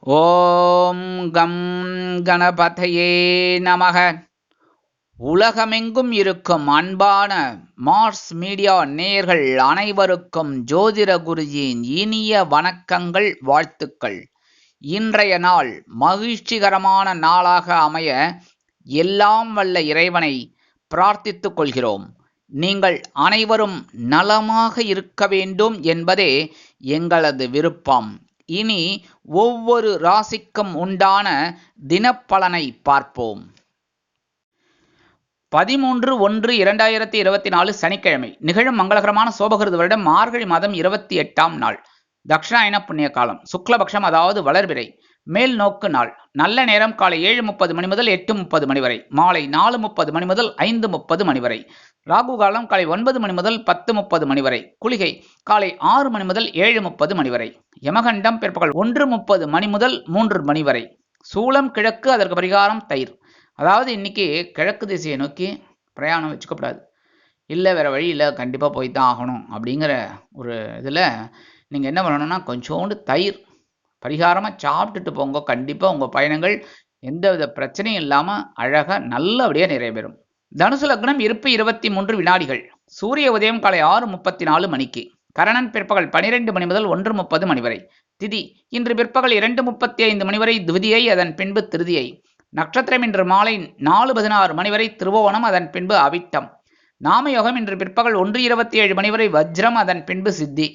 ஓம் come கணபதையே நமக. உலகமெங்கும் இருக்கும் அன்பான மார்ஸ் மீடியா நேயர்கள் அனைவருக்கும் ஜோதிட குருஜியின் இனிய வணக்கங்கள், வாழ்த்துக்கள். இன்றைய நாள் மகிழ்ச்சிகரமான நாளாக அமைய எல்லாம் வல்ல இறைவனை பிரார்த்தித்துக் கொள்கிறோம். நீங்கள் அனைவரும் நலமாக இருக்க வேண்டும் என்பதே எங்களது விருப்பம். இனி ஒவ்வொரு ராசிக்கும் உண்டான தினப்பலனை பார்ப்போம். 13/1/2024 சனிக்கிழமை நிகழும் மங்களகரமான சோபகிருது வருடம் மார்கழி மாதம் 28ஆம் நாள். தக்ஷாயன புண்ணிய காலம், சுக்லபக்ஷம், அதாவது வளர்பிறை, மேல் நோக்கு நாள். நல்ல நேரம் காலை 7:30 மணி முதல் 8:30 மணி வரை, மாலை 4:30 மணி முதல் 5:30 மணி வரை. ராகு காலம் காலை 9 மணி முதல் 10:30 மணி வரை. குளிகை காலை 6 மணி முதல் 7:30 மணி வரை. யமகண்டம் பிற்பகல் 1:30 மணி முதல் 3 மணி வரை. சூலம் கிழக்கு, அதற்கு பரிகாரம் தயிர். அதாவது இன்னைக்கு கிழக்கு திசையை நோக்கி பிரயாணம் வச்சுக்கப்படாது. இல்லை வேறு வழி இல்லை, கண்டிப்பாக போய் தான் ஆகணும் அப்படிங்கிற ஒரு இதில் நீங்கள் என்ன பண்ணணும்னா கொஞ்சோண்டு தயிர் பரிகாரமாக சாப்பிட்டுட்டு போங்க. கண்டிப்பாக உங்கள் பயணங்கள் எந்த வித பிரச்சனையும் இல்லாமல் அழகாக நல்லபடியாக நிறைவேறும். தனுசு லக்னம், இருப்பு 23 வினாடிகள். சூரிய உதயம் காலை 6:34 மணிக்கு. கரணன் பிற்பகல் 12 மணி முதல் 1:30 மணி வரை. திதி இன்று பிற்பகல் 2:35 மணி வரை துவிதியை, அதன் பின்பு திருதியை. நட்சத்திரம் இன்று மாலை 4:16 மணி வரை திருவோணம், அதன் பின்பு அவிட்டம். நாமயோகம் இன்று பிற்பகல் 1:27 மணி வரை வஜ்ரம், அதன் பின்பு சித்தி.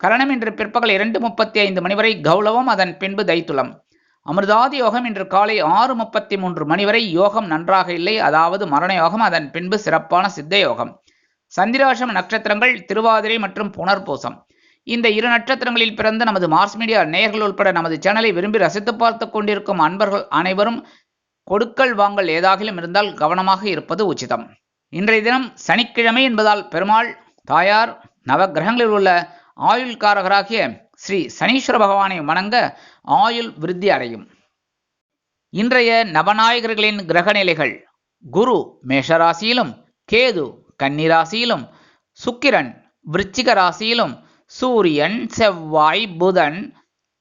கரணம் இன்று பிற்பகல் 2:35 மணி வரை கௌளவம், அதன் பின்பு தைத்துளம். அமிர்தாதி யோகம் இன்று காலை 6:33 மணி வரை யோகம் நன்றாக இல்லை, அதாவது மரண யோகம், அதன் பின்பு சிறப்பான சித்த யோகம். சந்திராசிரம நட்சத்திரங்கள் திருவாதிரை மற்றும் புனர்பூசம். இந்த இரு நட்சத்திரங்களில் பிறந்த நமது மார்ஸ் மீடியா நேயர்கள் உட்பட நமது சேனலை விரும்பி ரசித்து பார்த்து கொண்டிருக்கும் அன்பர்கள் அனைவரும் கொடுக்கல் வாங்கல் ஏதாகிலும் இருந்தால் கவனமாக இருப்பது உச்சிதம். இன்றைய தினம் சனிக்கிழமை என்பதால் பெருமாள், தாயார், நவகிரகங்களில் உள்ள ஆயுள்காரகராகிய ஸ்ரீ சனீஸ்வர பகவானை வணங்க ஆயுள் விருத்தி அடையும். இன்றைய நவநாயகர்களின் கிரகநிலைகள்: குரு மேஷராசியிலும், கேது கன்னிராசியிலும், சுக்கிரன் விருச்சிக ராசியிலும், சூரியன் செவ்வாய் புதன்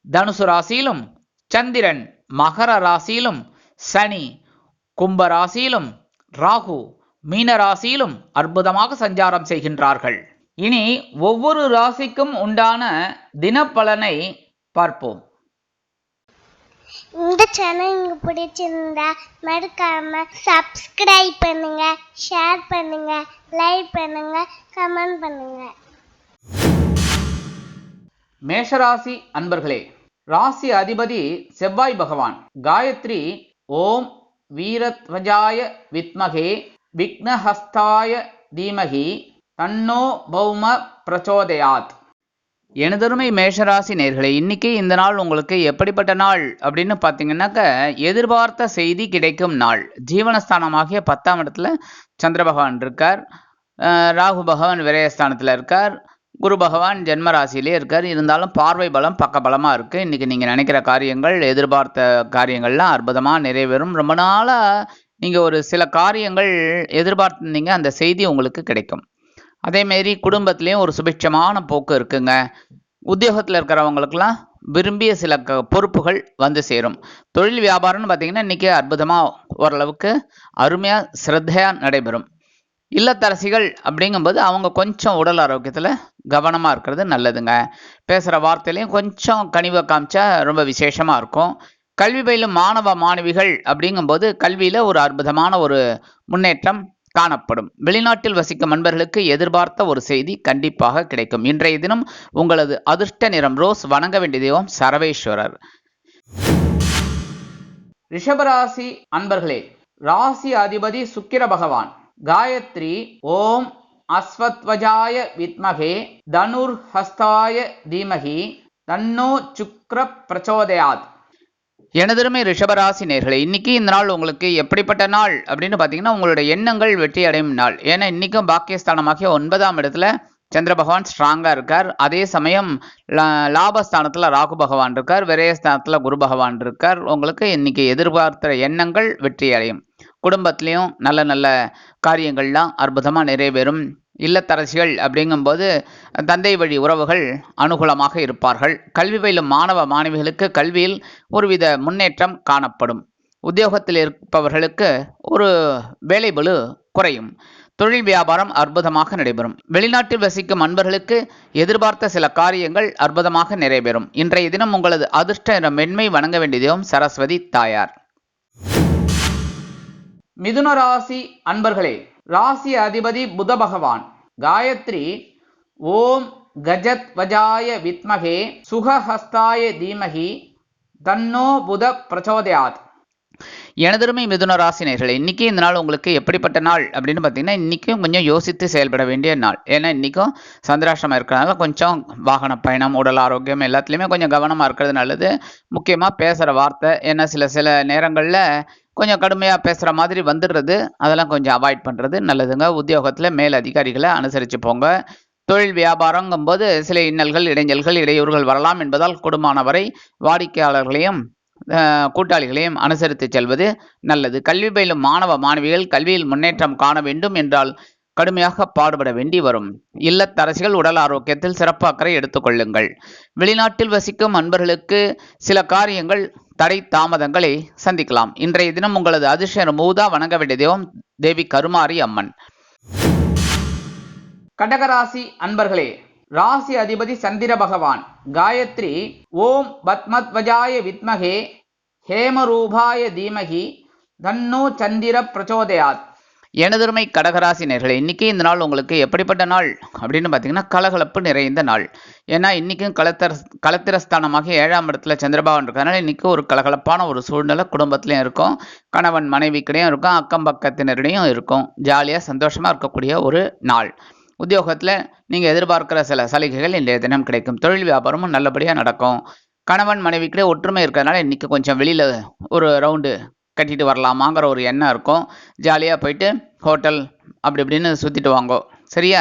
தனுசு ராசியிலும், சந்திரன் மகர ராசியிலும், சனி கும்பராசியிலும், ராகு மீனராசியிலும் அற்புதமாக சஞ்சாரம் செய்கின்றார்கள். இனி ஒவ்வொரு ராசிக்கும் உண்டான தினப்பலனை பார்ப்போம். இந்த சேனல் உங்களுக்கு பிடிச்சிருந்தா மறக்காம சப்ஸ்கிரைப் பண்ணுங்க, ஷேர் பண்ணுங்க, லைக் பண்ணுங்க, கமெண்ட் பண்ணுங்க. மேஷராசி அன்பர்களே, ராசி அதிபதி செவ்வாய் பகவான். காயத்ரி ஓம் வீரத்வஜாய வித்மகே விக்னஹஸ்தாய தீமகி தன்னோ பௌம பிரச்சோதயாத். எனதருமை மேஷராசி நேர்களே, இன்னைக்கு இந்த நாள் உங்களுக்கு எப்படிப்பட்ட நாள் அப்படின்னு பார்த்தீங்கன்னாக்க, எதிர்பார்த்த செய்தி கிடைக்கும் நாள். ஜீவனஸ்தானமாகிய 10ஆம் இடத்துல சந்திர பகவான் இருக்கார், ராகு பகவான் விரயஸ்தானத்தில் இருக்கார், குரு பகவான் ஜென்மராசியிலே இருக்கார். இருந்தாலும் பார்வை பலம் பக்க பலமாக இருக்குது. இன்றைக்கி நீங்கள் நினைக்கிற காரியங்கள், எதிர்பார்த்த காரியங்கள்லாம் அற்புதமாக நிறைவேறும். ரொம்ப நாளாக நீங்கள் ஒரு சில காரியங்கள் எதிர்பார்த்துருந்தீங்க, அந்த செய்தி உங்களுக்கு கிடைக்கும். அதேமாரி குடும்பத்துலேயும் ஒரு சுபிட்சமான போக்கு இருக்குங்க. உத்தியோகத்தில் இருக்கிறவங்களுக்கெல்லாம் விரும்பிய சில பொறுப்புகள் வந்து சேரும். தொழில் வியாபாரம்னு பார்த்திங்கன்னா இன்றைக்கி அற்புதமாக ஓரளவுக்கு அருமையாக சிரத்தையாக நடைபெறும். இல்லத்தரசிகள் அப்படிங்கும்போது அவங்க கொஞ்சம் உடல் ஆரோக்கியத்தில் கவனமாக இருக்கிறது நல்லதுங்க. பேசுகிற வார்த்தையிலையும் கொஞ்சம் கனிவை காமிச்சா ரொம்ப விசேஷமாக இருக்கும். கல்வி பயிலும் மாணவ மாணவிகள் அப்படிங்கும்போது கல்வியில் ஒரு அற்புதமான ஒரு முன்னேற்றம் காணப்படும். வெளிநாட்டில் வசிக்கும் நண்பர்களுக்கு எதிர்பார்த்த ஒரு செய்தி கண்டிப்பாக கிடைக்கும். இன்றைய தினம் உங்களது அதிர்ஷ்ட நிறம் ரோஸ். வணங்க வேண்டிய தெய்வம் சரவேஸ்வரர். ரிஷபராசி அன்பர்களே, ராசி அதிபதி சுக்கிர பகவான். காயத்ரி ஓம் அஸ்வத்வஜாய வித்மகே தனுர் ஹஸ்தாய தீமகி தன்னோ சுக்ர பிரச்சோதயாத். எனதருமை ரிஷபராசி நேர்களே, இன்னைக்கு இந்த நாள் உங்களுக்கு எப்படிப்பட்ட நாள் அப்படின்னு பார்த்தீங்கன்னா, உங்களுடைய எண்ணங்கள் வெற்றி அடையும் நாள். ஏன்னா இன்றைக்கும் பாக்கியஸ்தானமாகிய 9ஆம் இடத்துல சந்திர பகவான் ஸ்ட்ராங்காக இருக்கார். அதே சமயம் லாபஸ்தானத்தில் ராகு பகவான் இருக்கார், விரயஸ்தானத்தில் குரு பகவான் இருக்கார். உங்களுக்கு இன்னைக்கு எதிர்பார்த்த எண்ணங்கள் வெற்றி அடையும். குடும்பத்திலையும் நல்ல நல்ல காரியங்கள்லாம் அற்புதமாக நிறைவேறும். இல்லத்தரசிகள் அப்படிங்கும்போது தந்தை வழி உறவுகள் அனுகூலமாக இருப்பார்கள். கல்வி பயிலும் மாணவ மாணவிகளுக்கு கல்வியில் ஒருவித முன்னேற்றம் காணப்படும். உத்தியோகத்தில் இருப்பவர்களுக்கு ஒரு வேலைபளு குறையும். தொழில் வியாபாரம் அற்புதமாக நடைபெறும். வெளிநாட்டில் வசிக்கும் அன்பர்களுக்கு எதிர்பார்த்த சில காரியங்கள் அற்புதமாக நிறைவேறும். இன்றைய தினம் உங்களது அதிர்ஷ்ட மென்மை வணங்க வேண்டியதும் சரஸ்வதி தாயார். மிதுன ராசி அன்பர்களே, ராசி அதிபதி புத பகவான். காயத்ரி ஓம் கஜத் வஜாய வித்மகே சுகஹஸ்தாய தீமகி தன்னோ புத பிரச்சோதயாத். எனதருமை மிதுன ராசினர்களே, இன்னைக்கு இந்த நாள் உங்களுக்கு எப்படிப்பட்ட நாள் அப்படின்னு பார்த்தீங்கன்னா, இன்றைக்கும் கொஞ்சம் யோசித்து செயல்பட வேண்டிய நாள். ஏன்னா இன்றைக்கும் சந்திராஷ்டமம் இருக்கிறதுனால கொஞ்சம் வாகன பயணம், உடல் ஆரோக்கியம் எல்லாத்துலேயுமே கொஞ்சம் கவனமாக இருக்கிறது நல்லது. முக்கியமாக பேசுகிற வார்த்தை, ஏன்னா சில நேரங்களில் கொஞ்சம் கடுமையாக பேசுகிற மாதிரி வந்துடுறது, அதெல்லாம் கொஞ்சம் அவாய்ட் பண்ணுறது நல்லதுங்க. உத்தியோகத்தில் மேல் அதிகாரிகளை அனுசரித்து போங்க. தொழில் வியாபாரங்கும்போது சில இன்னல்கள், இடைஞ்சல்கள், இடையூறுகள் வரலாம் என்பதால் கூடுமானவரை வாடிக்கையாளர்களையும் கூட்டாளிகளையும் அனுசரித்து செல்வது நல்லது. கல்வி பயிலும் மாணவ மாணவிகள் கல்வியில் முன்னேற்றம் காண வேண்டும் என்றால் கடுமையாக பாடுபட வேண்டி வரும். இல்லத்தரசிகள் உடல் ஆரோக்கியத்தில் சிறப்பு அக்கறை எடுத்துக்கொள்ளுங்கள். வெளிநாட்டில் வசிக்கும் அன்பர்களுக்கு சில காரியங்கள் தடை தாமதங்களை சந்திக்கலாம். இன்றைய தினம் உங்களது அதிர்ஷ்ட மூதா வணங்க வேண்டிய தெய்வம் தேவி கருமாரி அம்மன். கடகராசி அன்பர்களே, ராசி அதிபதி சந்திர பகவான். காயத்ரி ஓம் பத்மத்வஜாய வித்மகே ஹேமரூபாய தீமகி தன்னோ சந்திர பிரச்சோதயாத். எனதருமை கடகராசி நேர்களே, இன்றைக்கி இந்த நாள் உங்களுக்கு எப்படிப்பட்ட நாள் அப்படின்னு பார்த்தீங்கன்னா, கலகலப்பு நிறைந்த நாள். ஏன்னா இன்றைக்கும் களத்திரஸ்தானமாக 7ஆம் இடத்துல சந்திரபகவான் இருக்கிறதுனால இன்றைக்கி ஒரு கலகலப்பான ஒரு சூழ்நிலை குடும்பத்துலேயும் இருக்கும், கணவன் மனைவிக்கிடையும் இருக்கும், அக்கம் பக்கத்தினரிடையும் இருக்கும். ஜாலியாக சந்தோஷமாக இருக்கக்கூடிய ஒரு நாள். உத்தியோகத்தில் நீங்கள் எதிர்பார்க்கிற சில சலுகைகள் இன்றைய தினம் கிடைக்கும். தொழில் வியாபாரமும் நல்லபடியாக நடக்கும். கணவன் மனைவிக்கிட்டே ஒற்றுமை இருக்கிறதுனால இன்றைக்கி கொஞ்சம் வெளியில் ஒரு ரவுண்டு கட்டிட்டு வரலாமாங்கிற ஒரு எண்ணம் இருக்கும். ஜாலியாக போயிட்டு ஹோட்டல் அப்படி இப்படின்னு சுற்றிட்டு வாங்கோ, சரியா?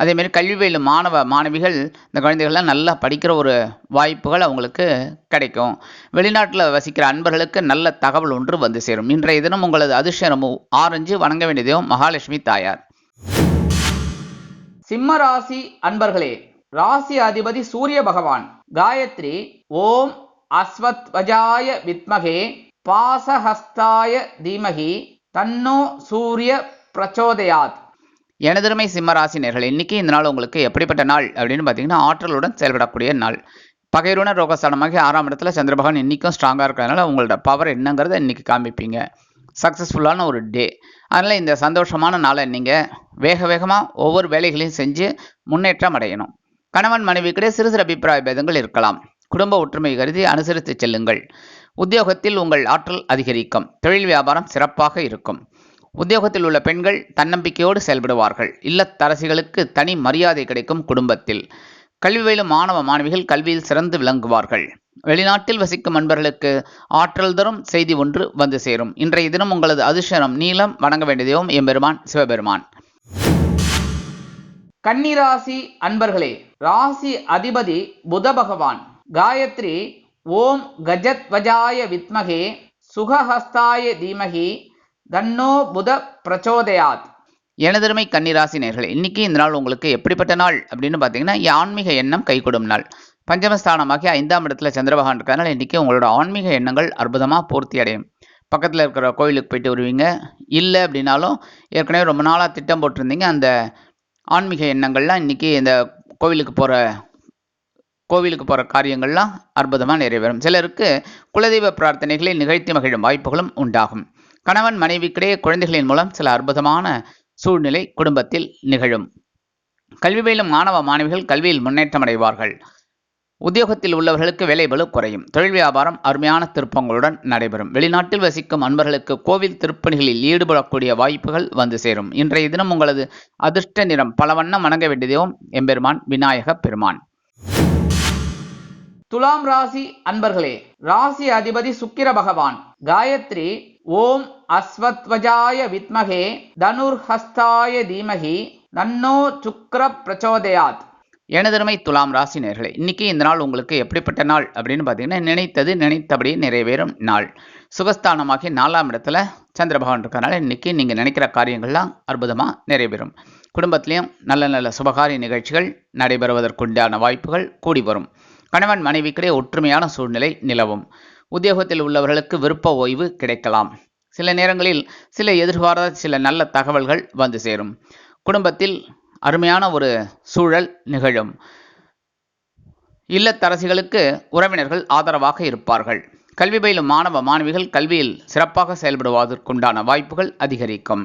அதேமாரி கல்வி பயிலும் மாணவ மாணவிகள் இந்த குழந்தைகள்லாம் நல்லா படிக்கிற ஒரு வாய்ப்புகள் அவங்களுக்கு கிடைக்கும். வெளிநாட்டில் வசிக்கிற அன்பர்களுக்கு நல்ல தகவல் ஒன்று வந்து சேரும். இன்றைய தினம் உங்களது அதிர்ஷ்டம் ஆரஞ்சு. வணங்க வேண்டியதையும் மகாலட்சுமி தாயார். சிம்ம ராசி அன்பர்களே, ராசி அதிபதி சூரிய பகவான். காயத்ரி ஓம் அஸ்வத்வஜாய வித்மகே பாசஹஸ்தாய தீமகி தன்னோ சூரிய பிரச்சோதயாத். எனதருமை சிம்மராசி நேர்களே, இன்னைக்கு இந்த நாள் உங்களுக்கு எப்படிப்பட்ட நாள் அப்படின்னு பார்த்தீங்கன்னா, ஆற்றலுடன் செயல்படக்கூடிய நாள். பகைருண ரோகஸ்தானமாக 6ஆம் இடத்துல சந்திரபகவான் இன்றைக்கும் ஸ்ட்ராங்காக இருக்கிறதுனால உங்களோட பவர் என்னங்கிறத இன்றைக்கி காமிப்பீங்க. சக்ஸஸ்ஃபுல்லான ஒரு டே. அதனால் இந்த சந்தோஷமான நாளை நீங்கள் வேகமாக ஒவ்வொரு வேலைகளையும் செஞ்சு முன்னேற்றம் அடையணும். கணவன் மனைவிக்கிடையே சிறு சிறு அபிப்பிராய பேதங்கள் இருக்கலாம். குடும்ப ஒற்றுமை கருதி அனுசரித்து செல்லுங்கள். உத்தியோகத்தில் உங்கள் ஆற்றல் அதிகரிக்கும். தொழில் வியாபாரம் சிறப்பாக இருக்கும். உத்தியோகத்தில் உள்ள பெண்கள் தன்னம்பிக்கையோடு செயல்படுவார்கள். இல்லத்தரசிகளுக்கு தனி மரியாதை கிடைக்கும். குடும்பத்தில் கல்வி பயிலும் மாணவ மாணவிகள் கல்வியில் சிறந்து விளங்குவார்கள். வெளிநாட்டில் வசிக்கும் அன்பர்களுக்கு ஆற்றல் தரும் செய்தி ஒன்று வந்து சேரும். இன்றைய தினம் உங்களது அதிர்ஷ்டம் நீலம். வணங்க வேண்டியதையும் எம்பெருமான் சிவபெருமான். கன்னிராசி அன்பர்களே, ராசி அதிபதி புத பகவான். காயத்ரி ஓம் கஜத் வஜாய வித்மகே சுகஹஸ்தாய தீமகி தன்னோ புத பிரச்சோதயாத். எனதருமை கன்னிராசி நேர்களே, இன்னைக்கு இந்த நாள் உங்களுக்கு எப்படிப்பட்ட நாள் அப்படின்னு பார்த்தீங்கன்னா, ஆன்மீக எண்ணம் கைகூடும் நாள். பஞ்சமஸ்தானமாகி 5ஆம் இடத்துல சந்திரபகவான் இருக்கிறதுனால இன்றைக்கி உங்களோட ஆன்மீக எண்ணங்கள் அற்புதமாக பூர்த்தி அடையும். பக்கத்தில் இருக்கிற கோயிலுக்கு போயிட்டு வருவீங்க. இல்லை அப்படின்னாலும் ஏற்கனவே ரொம்ப நாளாக திட்டம் போட்டிருந்தீங்க, அந்த ஆன்மீக எண்ணங்கள்லாம் இன்றைக்கி இந்த கோவிலுக்கு போகிற காரியங்கள்லாம் அற்புதமாக நிறைவேறும். சிலருக்கு குலதெய்வ பிரார்த்தனைகளை நிகழ்த்தி மகிழும் வாய்ப்புகளும் உண்டாகும். கணவன் மனைவிக்கிடையே குழந்தைகளின் மூலம் சில அற்புதமான சூழ்நிலை குடும்பத்தில் நிகழும். கல்வி பயிலும் மாணவ மாணவிகள் கல்வியில் முன்னேற்றம் அடைவார்கள். உத்தியோகத்தில் உள்ளவர்களுக்கு வேலைபளு குறையும். தொழில் வியாபாரம் அருமையான திருப்பங்களுடன் நடைபெறும். வெளிநாட்டில் வசிக்கும் அன்பர்களுக்கு கோவில் திருப்பணிகளில் ஈடுபடக்கூடிய வாய்ப்புகள் வந்து சேரும். இன்றைய தினம் உங்களது அதிர்ஷ்ட நிறம் பலவண்ணம். வணங்க வேண்டியதையும் எம்பெருமான் விநாயக பெருமான். துலாம் ராசி அன்பர்களே, ராசி அதிபதி சுக்கிர பகவான். காயத்ரி ஓம் அஸ்வத்வஜாய வித்மகே தனுர்ஹஸ்தாய தீமகி தன்னோ சுக்கிர பிரச்சோதயாத். எனதருமை துலாம் ராசி நேர்களே, இன்னைக்கு இந்த நாள் உங்களுக்கு எப்படிப்பட்ட நாள் அப்படின்னு பார்த்தீங்கன்னா, நினைத்தது நினைத்தபடி நிறைவேறும் நாள். சுகஸ்தானமாகி 4ஆம் இடத்துல சந்திர பகவான் இருக்கிறனால இன்னைக்கு நீங்கள் நினைக்கிற காரியங்கள்லாம் அற்புதமாக நிறைவேறும். குடும்பத்திலையும் நல்ல நல்ல சுபகாரிய நிகழ்ச்சிகள் நடைபெறுவதற்குண்டான வாய்ப்புகள் கூடி வரும். கணவன் மனைவிக்கிடையே ஒற்றுமையான சூழ்நிலை நிலவும். உத்தியோகத்தில் உள்ளவர்களுக்கு விருப்ப ஓய்வு கிடைக்கலாம். சில நேரங்களில் சில எதிர்பாராத சில நல்ல தகவல்கள் வந்து சேரும். குடும்பத்தில் அருமையான ஒரு சூழல் நிகழும். இல்லத்தரசிகளுக்கு உறவினர்கள் ஆதரவாக இருப்பார்கள். கல்வி பயிலும் மாணவ மாணவிகள் கல்வியில் சிறப்பாக செயல்படுவதற்குண்டான வாய்ப்புகள் அதிகரிக்கும்.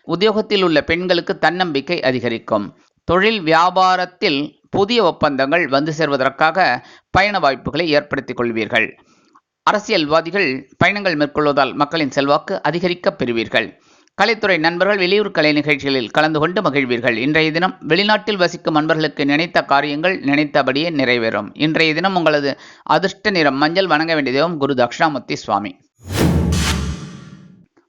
உத்தியோகத்தில் உள்ள பெண்களுக்கு தன்னம்பிக்கை அதிகரிக்கும். தொழில் வியாபாரத்தில் புதிய ஒப்பந்தங்கள் வந்து சேர்வதற்காக பயண வாய்ப்புகளை ஏற்படுத்திக் கொள்வீர்கள். அரசியல்வாதிகள் பயணங்கள் மேற்கொள்வதால் மக்களின் செல்வாக்கு அதிகரிக்க பெறுவீர்கள். கலைத்துறை நண்பர்கள் வெளியூர் கலை நிகழ்ச்சிகளில் கலந்து கொண்டு மகிழ்வீர்கள். இன்றைய தினம் வெளிநாட்டில் வசிக்கும் நண்பர்களுக்கு நினைத்த காரியங்கள் நினைத்தபடியே நிறைவேறும். இன்றைய தினம் உங்களது அதிர்ஷ்ட நிறம் மஞ்சள். வணங்க வேண்டிய தெய்வம் குரு தட்சிணாமூர்த்தி சுவாமி.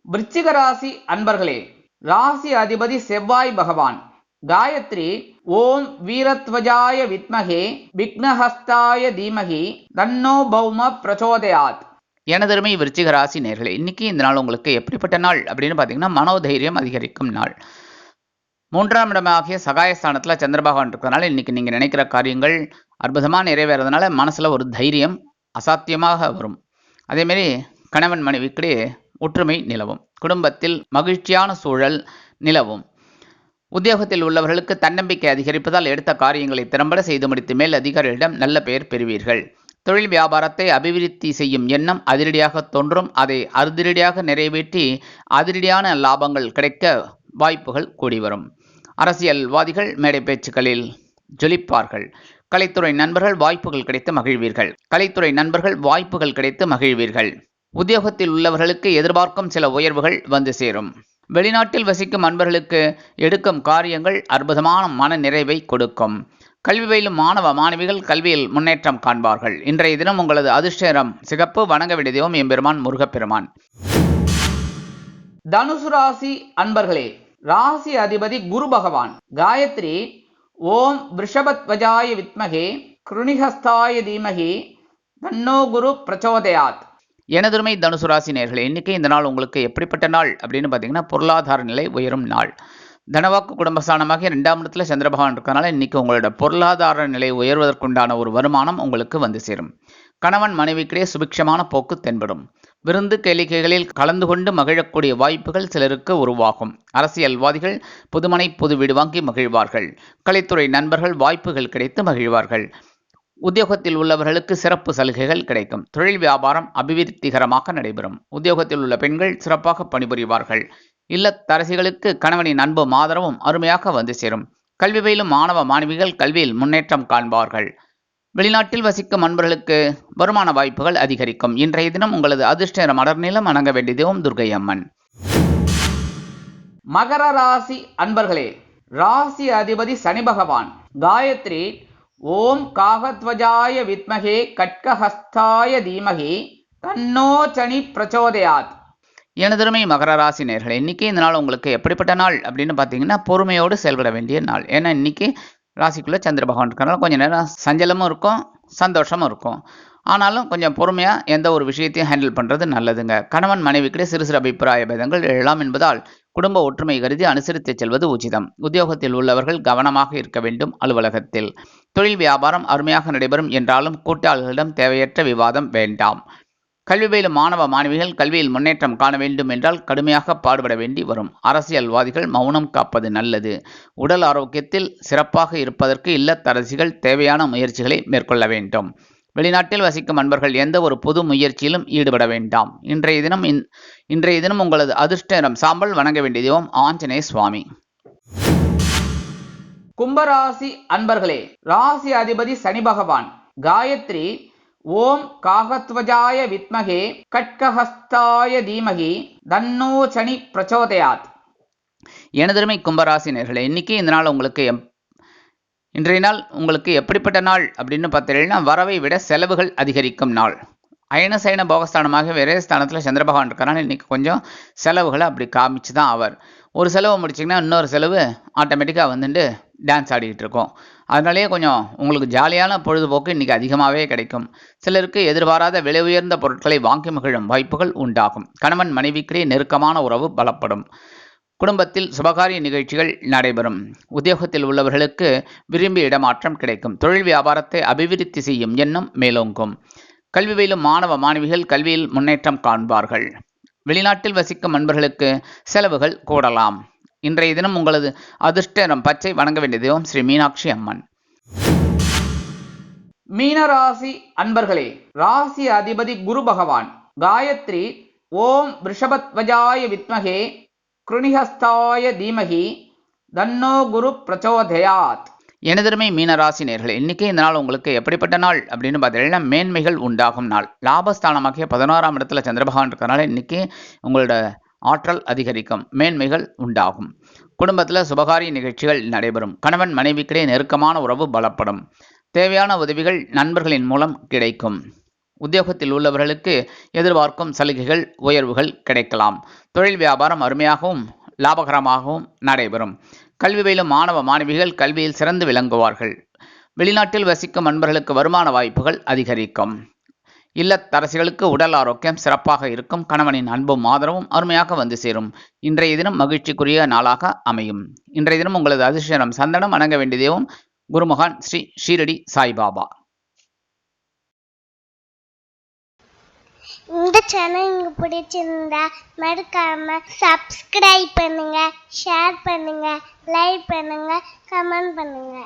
விருச்சிக ராசி அன்பர்களே, ராசி அதிபதி செவ்வாய் பகவான். காயத்ரி ஓம் வீரத்வஜாய வித்மகே விக்னஹஸ்தாய தீமகி தன்னோ பௌம பிரச்சோதயாத். எனதருமை விருச்சிக ராசி நேர்களே, இன்னைக்கு இந்த நாள் உங்களுக்கு எப்படிப்பட்ட நாள் அப்படின்னு பார்த்தீங்கன்னா மனோதைரியம் அதிகரிக்கும் நாள். 3ஆம் இடமாகிய சகாயஸ்தானத்தில் சந்திரபகவான் இருக்கிறதுனால இன்னைக்கு நீங்கள் நினைக்கிற காரியங்கள் அற்புதமாக நிறைவேறதுனால மனசில் ஒரு தைரியம் அசாத்தியமாக வரும். அதேமாரி கணவன் மனைவிக்கிடையே ஒற்றுமை நிலவும். குடும்பத்தில் மகிழ்ச்சியான சூழல் நிலவும். உத்தியோகத்தில் உள்ளவர்களுக்கு தன்னம்பிக்கை அதிகரிப்பதால் எடுத்த காரியங்களை திறம்பட செய்து முடித்து மேல் அதிகாரிகளிடம் நல்ல பெயர் பெறுவீர்கள். தொழில் வியாபாரத்தை அபிவிருத்தி செய்யும் எண்ணம் அதிரடியாக தோன்றும். அதை அதிரடியாக நிறைவேற்றி அதிரடியான லாபங்கள் கிடைக்க வாய்ப்புகள் கூடி வரும். அரசியல்வாதிகள் மேடை பேச்சுக்களில் ஜொலிப்பார்கள். கலைத்துறை நண்பர்கள் வாய்ப்புகள் கிடைத்து மகிழ்வீர்கள். உத்தியோகத்தில் உள்ளவர்களுக்கு எதிர்பார்க்கும் சில உயர்வுகள் வந்து சேரும். வெளிநாட்டில் வசிக்கும் அன்பர்களுக்கு எடுக்கும் காரியங்கள் அற்புதமான மன நிறைவை கொடுக்கும். கல்வி பயிலும் மாணவ மாணவிகள் கல்வியில் முன்னேற்றம் காண்பார்கள். இன்றைய தினம் உங்களது அதிர்ஷ்டம் சிகப்பு. வணங்க வேண்டிய தெய்வம் எம்பெருமான் முருகப்பெருமான். தனுசு ராசி அன்பர்களே, ராசி அதிபதி குரு பகவான். காயத்ரி ஓம் விருஷபத்வஜாய வித்மகே கிருணிஹஸ்தாய தீமகி தன்னோ குரு பிரச்சோதயாத். எனதுரிமை தனுசு ராசி நேர்களே, இன்னைக்கு இந்த நாள் உங்களுக்கு எப்படிப்பட்ட நாள் அப்படின்னு பார்த்தீங்கன்னா பொருளாதார நிலை உயரும் நாள். தனவாக்கு குடும்பஸ்தானமாக 2ஆம் இடத்துல சந்திரபகவான் இருக்கிறதுனால இன்னைக்கு உங்களோட பொருளாதார நிலை உயர்வதற்குண்டான ஒரு வருமானம் உங்களுக்கு வந்து சேரும். கணவன் மனைவிக்கிடையே சுபிக்ஷமான போக்கு தென்படும். விருந்து கேளிக்கைகளில் கலந்து கொண்டு மகிழக்கூடிய வாய்ப்புகள் சிலருக்கு உருவாகும். அரசியல்வாதிகள் புதுமனை புது வீடு வாங்கி மகிழ்வார்கள். கலைத்துறை நண்பர்கள் வாய்ப்புகள் கிடைத்து மகிழ்வார்கள். உத்தியோகத்தில் உள்ளவர்களுக்கு சிறப்பு சலுகைகள் கிடைக்கும். தொழில் வியாபாரம் அபிவிருத்திகரமாக நடைபெறும். உத்தியோகத்தில் உள்ள பெண்கள் சிறப்பாக பணிபுரிவார்கள். இல்லத்தரசிகளுக்கு கணவனின் அன்பும் ஆதரவும் அருமையாக வந்து சேரும். கல்வி பயிலும் மாணவ மாணவிகள் கல்வியில் முன்னேற்றம் காண்பார்கள். வெளிநாட்டில் வசிக்கும் அன்பர்களுக்கு வருமான வாய்ப்புகள் அதிகரிக்கும். இன்றைய தினம் உங்களது அதிர்ஷ்ட மலர் நிலம். வணங்க வேண்டிய தெய்வம் துர்க்கை அம்மன். மகர ராசி அன்பர்களே, ராசி அதிபதி சனி பகவான். காயத்ரி ஓம் காகத்வஜாய வித்மகே கட்கஹஸ்தாய தீமகி தன்னோ சனி பிரச்சோதயாத். எனதருமை மகர ராசி நேர்களே, இன்னைக்கு இந்த நாள் உங்களுக்கு எப்படிப்பட்ட நாள் அப்படின்னு பார்த்தீங்கன்னா பொறுமையோடு செயல்பட வேண்டிய நாள். ஏன்னா இன்னைக்கு ராசிக்குள்ளே சந்திர பகவான் இருக்கிறனால கொஞ்சம் நேரம் சஞ்சலமும் இருக்கும், சந்தோஷமும் இருக்கும். ஆனாலும் கொஞ்சம் பொறுமையாக எந்த ஒரு விஷயத்தையும் ஹேண்டில் பண்ணுறது நல்லதுங்க. கணவன் மனைவிக்கிடையே சிறு சிறு அபிப்பிராய பேதங்கள் எழலாம் என்பதால் குடும்ப ஒற்றுமை கருதி அனுசரித்து செல்வது உச்சிதம். உத்தியோகத்தில் உள்ளவர்கள் கவனமாக இருக்க வேண்டும். அலுவலகத்தில் தொழில் வியாபாரம் அருமையாக நடைபெறும் என்றாலும் கூட்டாளர்களிடம் தேவையற்ற விவாதம் வேண்டாம். கல்வி பயிலும் மாணவ மாணவிகள் கல்வியில் முன்னேற்றம் காண வேண்டும் என்றால் கடுமையாக பாடுபட வேண்டி வரும். அரசியல்வாதிகள் மௌனம் காப்பது நல்லது. உடல் ஆரோக்கியத்தில் சிறப்பாக இருப்பதற்கு இல்லத்தரசிகள் தேவையான முயற்சிகளை மேற்கொள்ள வேண்டும். வெளிநாட்டில் வசிக்கும் அன்பர்கள் எந்த ஒரு புது முயற்சியிலும் ஈடுபட வேண்டாம். இன்றைய தினம் உங்களது அதிர்ஷ்ட நிறம் சாம்பல். வணங்க வேண்டிய தெய்வம் ஆஞ்சநேய சுவாமி. கும்பராசி அன்பர்களே, ராசி அதிபதி சனி பகவான். காயத்ரி ஓம் காகத்வஜாய வித்மகே கட்கஹஸ்தாய தீமகி தன்னோ சனி பிரச்சோதயாத். எனதருமை கும்பராசி நேர்களே, இன்னைக்கு இந்த நாள் உங்களுக்கு இன்றைய நாள் உங்களுக்கு எப்படிப்பட்ட நாள் அப்படின்னு பார்த்தீங்கன்னா வரவை விட செலவுகள் அதிகரிக்கும் நாள். அயன சயன போகஸ்தானமாக வேறே ஸ்தானத்தில் சந்திர பகவான் இருக்கிறனால இன்னைக்கு கொஞ்சம் செலவுகளை அப்படி காமிச்சு தான் அவர் ஒரு செலவு முடிச்சிங்கன்னா இன்னொரு செலவு ஆட்டோமேட்டிக்காக வந்துட்டு டான்ஸ் ஆடிக்கிட்டு இருக்கோம். அதனாலேயே கொஞ்சம் உங்களுக்கு ஜாலியான பொழுதுபோக்கு இன்றைக்கி அதிகமாகவே கிடைக்கும். சிலருக்கு எதிர்பாராத விலை உயர்ந்த பொருட்களை வாங்கி மகிழும் வாய்ப்புகள் உண்டாகும். கணவன் மனைவிக்கிடையே நெருக்கமான உறவு பலப்படும். குடும்பத்தில் சுபகாரிய நிகழ்ச்சிகள் நடைபெறும். உத்தியோகத்தில் உள்ளவர்களுக்கு விரும்பிய இடமாற்றம் கிடைக்கும். தொழில் வியாபாரத்தை அபிவிருத்தி செய்யும் எண்ணம் மேலோங்கும். கல்வி பயிலும் மாணவ மாணவிகள் கல்வியில் முன்னேற்றம் காண்பார்கள். வெளிநாட்டில் வசிக்கும் அன்பர்களுக்கு செலவுகள் கூடலாம். இன்றைய தினம் உங்களது அதிர்ஷ்ட நிறம் பச்சை. வணங்க வேண்டிய தெய்வம் ஸ்ரீ மீனாட்சி அம்மன். மீனராசி அன்பர்களே, ராசி அதிபதி குரு பகவான். காயத்ரி ஓம் ரிஷபத்வஜாய வித்மகே கிருணிஹஸ்தாய தீமகி தன்னோ குரு பிரச்சோதயாத். எனதருமை மீனராசி நேயர்களே, இன்னைக்கு இந்த நாள் உங்களுக்கு எப்படிப்பட்ட நாள் அப்படின்னு பார்த்தீங்கன்னா மேன்மைகள் உண்டாகும் நாள். லாபஸ்தானமாகிய 11ஆம் இடத்துல சந்திர பகவான் இருக்கிறனால இன்னைக்கு உங்களோட ஆற்றல் அதிகரிக்கும், மேன்மைகள் உண்டாகும். குடும்பத்தில் சுபகாரிய நிகழ்ச்சிகள் நடைபெறும். கணவன் மனைவிக்கிடையே நெருக்கமான உறவு பலப்படும். தேவையான உதவிகள் நண்பர்களின் மூலம் கிடைக்கும். உத்தியோகத்தில் உள்ளவர்களுக்கு எதிர்பார்க்கும் சலுகைகள் உயர்வுகள் கிடைக்கலாம். தொழில் வியாபாரம் அருமையாகவும் லாபகரமாகவும் நடைபெறும். கல்வி பயிலும் மாணவ மாணவிகள் கல்வியில் சிறந்து விளங்குவார்கள். வெளிநாட்டில் வசிக்கும் நண்பர்களுக்கு வருமான வாய்ப்புகள் அதிகரிக்கும். இல்லத்தரசிகளுக்கு உடல் ஆரோக்கியம் சிறப்பாக இருக்கும். கணவனின் அன்பும் ஆதரவும் அருமையாக வந்து சேரும். இன்றைய தினம் மகிழ்ச்சிக்குரிய நாளாக அமையும். இன்றைய தினம் உங்களது அதிர்ஷ்டம் சந்தனம். வணங்க வேண்டிய தெய்வம் குருமகான் ஸ்ரீ ஷீரடி சாய்பாபா. இந்த சேனல் உங்களுக்கு பிடிச்சிருந்தா மறக்காம சப்ஸ்கிரைப் பண்ணுங்க, ஷேர் பண்ணுங்க, லைக் பண்ணுங்க, கமெண்ட் பண்ணுங்க.